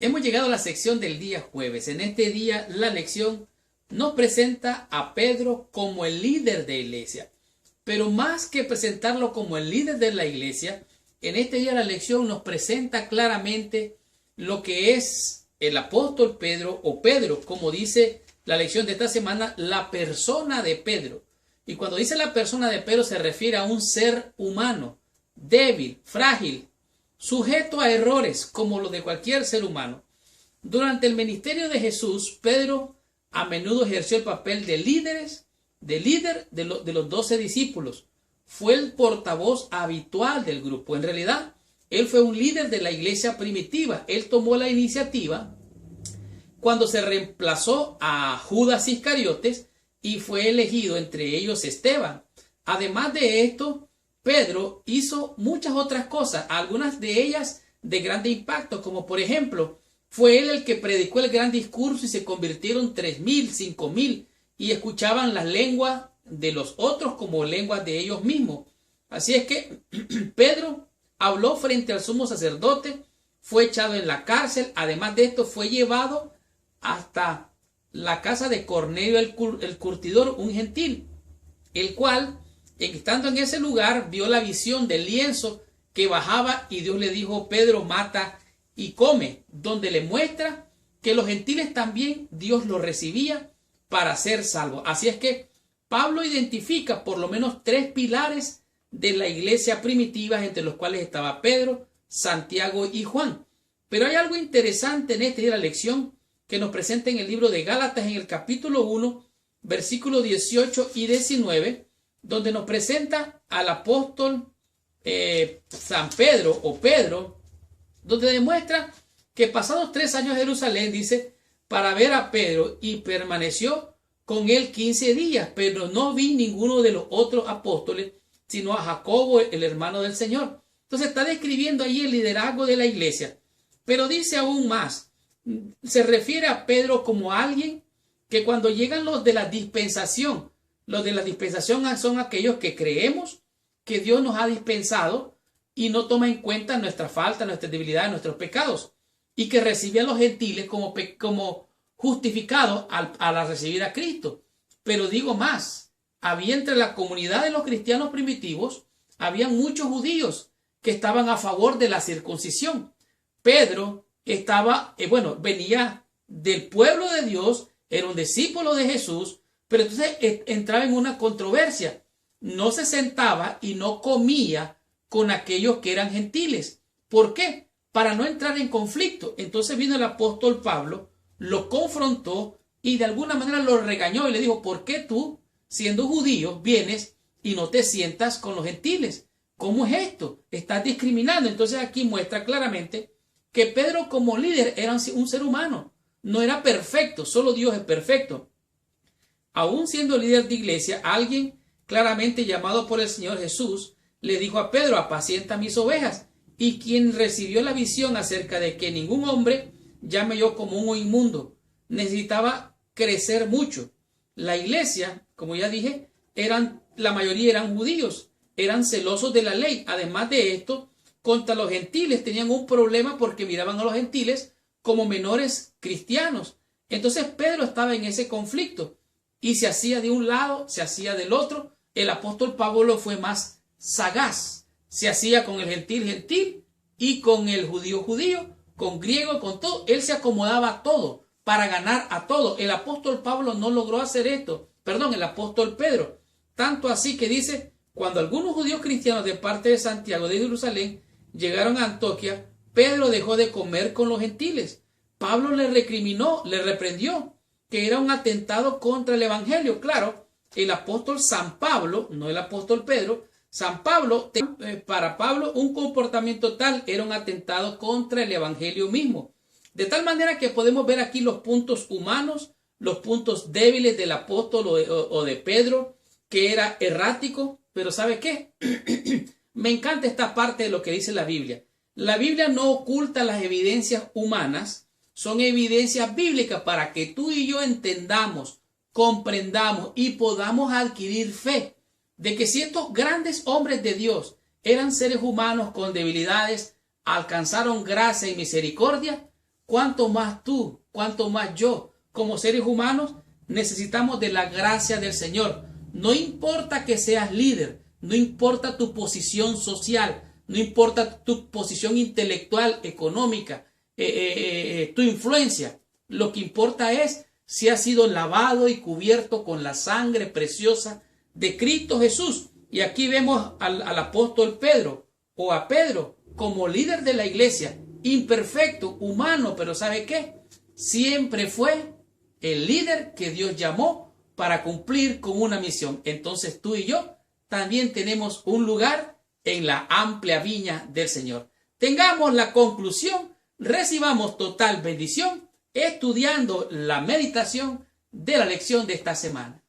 Hemos llegado a la sección del día jueves. En este día la lección nos presenta a Pedro como el líder de la iglesia. Pero más que presentarlo como el líder de la iglesia, en este día la lección nos presenta claramente lo que es el apóstol Pedro, o Pedro, como dice la lección de esta semana, la persona de Pedro. Y cuando dice la persona de Pedro se refiere a un ser humano, débil, frágil, sujeto a errores como los de cualquier ser humano. Durante el ministerio de Jesús, Pedro a menudo ejerció el papel de líder de los 12 discípulos. Fue el portavoz habitual del grupo. En realidad, él fue un líder de la iglesia primitiva. Él tomó la iniciativa cuando se reemplazó a Judas Iscariotes y fue elegido entre ellos Esteban. Además de esto, Pedro hizo muchas otras cosas, algunas de ellas de grande impacto, como por ejemplo, fue él el que predicó el gran discurso y se convirtieron 3,000, 5,000 y escuchaban las lenguas de los otros como lenguas de ellos mismos. Así es que Pedro habló frente al sumo sacerdote, fue echado en la cárcel, además de esto fue llevado hasta la casa de Cornelio el curtidor, un gentil, el cual, estando en ese lugar, vio la visión del lienzo que bajaba y Dios le dijo: Pedro, mata y come, donde le muestra que los gentiles también Dios los recibía para ser salvos. Así es que Pablo identifica por lo menos 3 pilares de la iglesia primitiva, entre los cuales estaba Pedro, Santiago y Juan. Pero hay algo interesante en esta lección que nos presenta en el libro de Gálatas, en el capítulo 1, versículos 18 y 19, donde nos presenta al apóstol San Pedro o Pedro, donde demuestra que pasados 3 años en Jerusalén, dice, para ver a Pedro, y permaneció con él 15 días, pero no vi ninguno de los otros apóstoles, sino a Jacobo, el hermano del Señor. Entonces está describiendo ahí el liderazgo de la iglesia, pero dice aún más, se refiere a Pedro como alguien que cuando llegan los de la dispensación son aquellos que creemos que Dios nos ha dispensado y no toma en cuenta nuestra falta, nuestras debilidades, nuestros pecados, y que recibe a los gentiles como justificados al recibir a Cristo. Pero digo más, había entre la comunidad de los cristianos primitivos, había muchos judíos que estaban a favor de la circuncisión. Pedro venía del pueblo de Dios, era un discípulo de Jesús, pero entonces entraba en una controversia. No se sentaba y no comía con aquellos que eran gentiles. ¿Por qué? Para no entrar en conflicto. Entonces vino el apóstol Pablo, lo confrontó y de alguna manera lo regañó y le dijo: ¿por qué tú, siendo judío, vienes y no te sientas con los gentiles? ¿Cómo es esto? Estás discriminando. Entonces aquí muestra claramente que Pedro como líder era un ser humano. No era perfecto, solo Dios es perfecto. Aún siendo líder de iglesia, alguien claramente llamado por el Señor Jesús le dijo a Pedro: apacienta mis ovejas. Y quien recibió la visión acerca de que ningún hombre llame yo como un inmundo, necesitaba crecer mucho. La iglesia, como ya dije, la mayoría eran judíos, eran celosos de la ley. Además de esto, contra los gentiles tenían un problema porque miraban a los gentiles como menores cristianos. Entonces Pedro estaba en ese conflicto y se hacía de un lado, se hacía del otro. El apóstol Pablo fue más sagaz, se hacía con el gentil y con el judío, con griego, con todo. Él se acomodaba a todo para ganar a todo. El apóstol Pablo no logró hacer esto, el apóstol Pedro. Tanto así que dice: cuando algunos judíos cristianos de parte de Santiago de Jerusalén llegaron a Antioquía, Pedro dejó de comer con los gentiles. Pablo le recriminó, le reprendió que era un atentado contra el evangelio. Claro, el apóstol San Pablo, no el apóstol Pedro, San Pablo, para Pablo un comportamiento tal era un atentado contra el evangelio mismo. De tal manera que podemos ver aquí los puntos humanos, los puntos débiles del apóstol o de Pedro, que era errático. Pero ¿sabe qué? Me encanta esta parte de lo que dice la Biblia. La Biblia no oculta las evidencias humanas, son evidencias bíblicas para que tú y yo entendamos, comprendamos y podamos adquirir fe de que si estos grandes hombres de Dios eran seres humanos con debilidades, alcanzaron gracia y misericordia, cuánto más tú, cuánto más yo, como seres humanos, necesitamos de la gracia del Señor. No importa que seas líder, no importa tu posición social, no importa tu posición intelectual, económica, tu influencia. Lo que importa es si has sido lavado y cubierto con la sangre preciosa de Cristo Jesús. Y aquí vemos al apóstol Pedro, o a Pedro, como líder de la iglesia, imperfecto, humano, pero ¿sabe qué? Siempre fue el líder que Dios llamó para cumplir con una misión. Entonces tú y yo también tenemos un lugar en la amplia viña del Señor. Tengamos la conclusión, recibamos total bendición estudiando la meditación de la lección de esta semana.